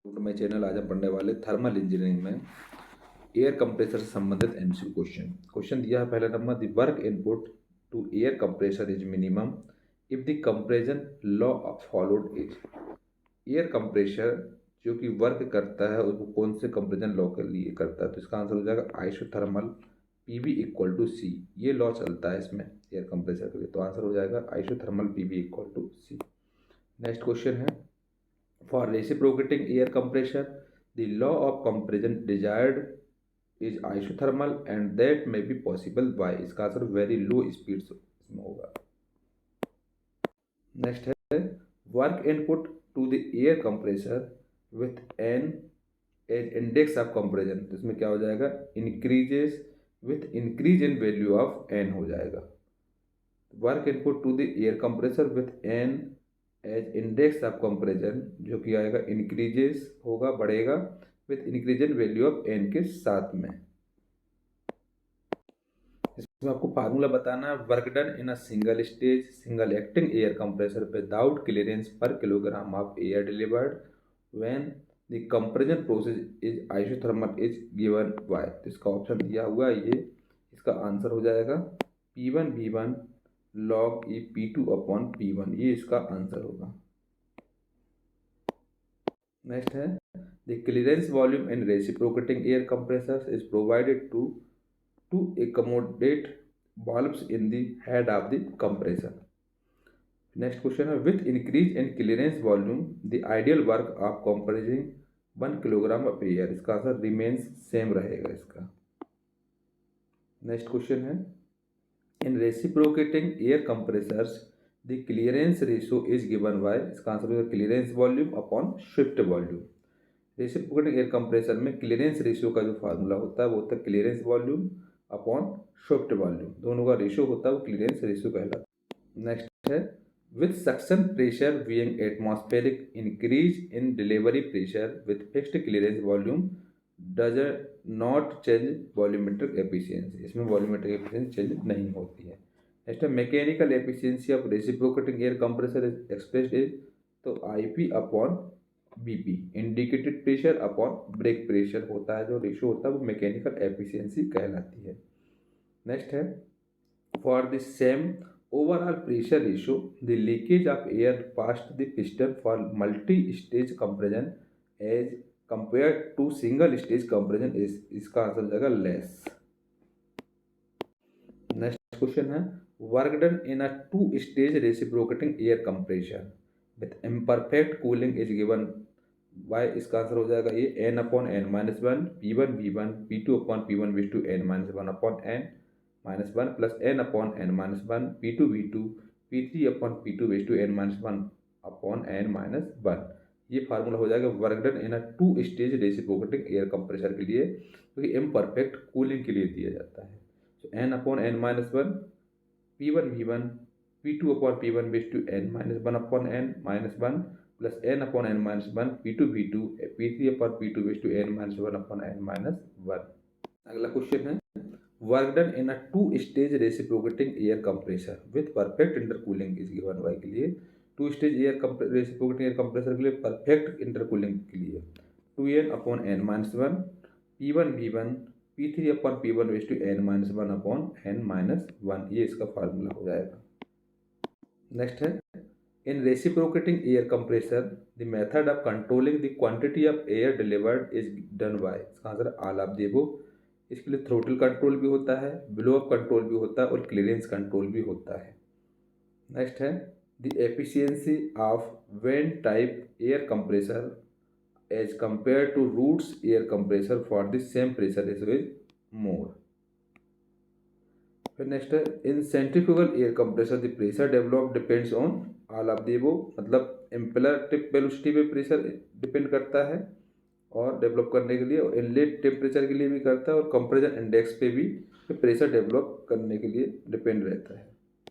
To my channel. आज हम पढ़ने वाले थर्मल इंजीनियरिंग में एयर कंप्रेसर से संबंधित एमसीक्यू क्वेश्चन दिया है। पहला number, the work input to air compressor is minimum if the compression law followed is. Air compressor जो कि वर्क करता है उसको कौन से कंप्रेशन लॉ के लिए करता है, तो इसका आंसर हो जाएगा आइसोथर्मल पीवी इक्वल टू सी। ये लॉ चलता है इसमें एयर कंप्रेसर के लिए, तो आंसर हो जाएगा isothermal PV equal to C. Next question है, for reciprocating air compression, the law of compression desired is isothermal and that may be possible by, इसका आंसर वेरी लो स्पीड इसमें होगा। Next है, work input to the air compressor with n as index of compression, तो इसमें क्या हो जाएगा, increases with increase in value of n हो जाएगा। Work input to the air compressor with n as index of compression जो कि आएगा इंक्रीजेस होगा, बढ़ेगा with increase in value of n के साथ में। इसमें आपको फार्मूला बताना है, work done in a single stage single acting air compressor without clearance per kilogram of air delivered when the compression process is isothermal is given by. तो इसका option दिया हुआ है, ये इसका आंसर हो जाएगा P1 V1 log E P2 upon P1, ये इसका आंसर होगा। नेक्स्ट है, the clearance volume in reciprocating air compressors is provided to accommodate valves in the head of the compressor। Next question है, with increase in clearance volume the ideal work of compressing 1 kilogram of air, इसका answer remains same रहेगा इसका। Next question है, in reciprocating air compressors the clearance ratio is given by, इसका answer होगा clearance volume upon swift volume. Reciprocating air compressor में clearance ratio का जो formula होता है वो होता है clearance volume upon swift volume, दोनों का रेशियो होता है वो क्लियरेंस रेशियो कहलाता है। नेक्स्ट है, with suction pressure being atmospheric increase in delivery pressure with fixed clearance volume does not change volumetric efficiency, इसमें वॉल्यूमेट्रिक एफिशिएंसी चेंज नहीं होती है। नेक्स्ट है, mechanical efficiency of reciprocating air compressor is expressed is, तो IP upon BP, indicated pressure upon brake pressure होता है, जो ratio होता है वो मैकेनिकल एफिशिएंसी कहलाती है। नेक्स्ट है, for the same overall pressure ratio the leakage of air past the piston for multi stage compression as compare to single stage compression is, इसका आंसर हो जाएगा लेस। नेक्स्ट क्वेश्चन है, work done in a 2 stage reciprocating air compression with imperfect cooling is given by, इसका answer हो जाएगा ये n upon n minus one P1 V1 P2 upon P1 raise to n minus one upon n minus one plus n upon n minus one P2 V2 P3 upon P2 raise to n minus one upon n minus one. ये formula हो जाएगा work done in a 2 stage reciprocating air compressor के लिए, क्योंकि imperfect cooling के लिए दिया जाता है। तो n upon n minus one P1 V1 P2 upon P1 raise to n minus one upon n minus one plus n upon n minus one P2 V2 P3 upon P2 raise to n minus one upon n minus one. अगला question है, work done in a 2 stage reciprocating air compressor with perfect intercooling is given by के लिए, 2 stage air reciprocating air compressor के लिए perfect intercooling के लिए 2n upon n minus one P1 V1 P3 upon P1 raise to n minus one upon n minus one, ये इसका formula हो जाएगा। नेक्स्ट है, in reciprocating air compressor the method of controlling the quantity of air delivered is done by, इसका answer all of the above. इसके लिए throttle control भी होता है, ब्लो अप कंट्रोल भी होता है और क्लियरेंस कंट्रोल भी होता है। नेक्स्ट है, the efficiency of vane type air compressor as compare to Roots air compressor for the same pressure ratio is more. फिर नेक्स्ट है, in centrifugal air compressor the pressure develop depends on all of the above, मतलब impeller tip velocity पे pressure depend करता है और develop करने के लिए, और इनलेट टेम्परेचर के लिए भी करता है, और कंप्रेशन इंडेक्स पे भी प्रेशर डेवलप करने के लिए डिपेंड रहता है।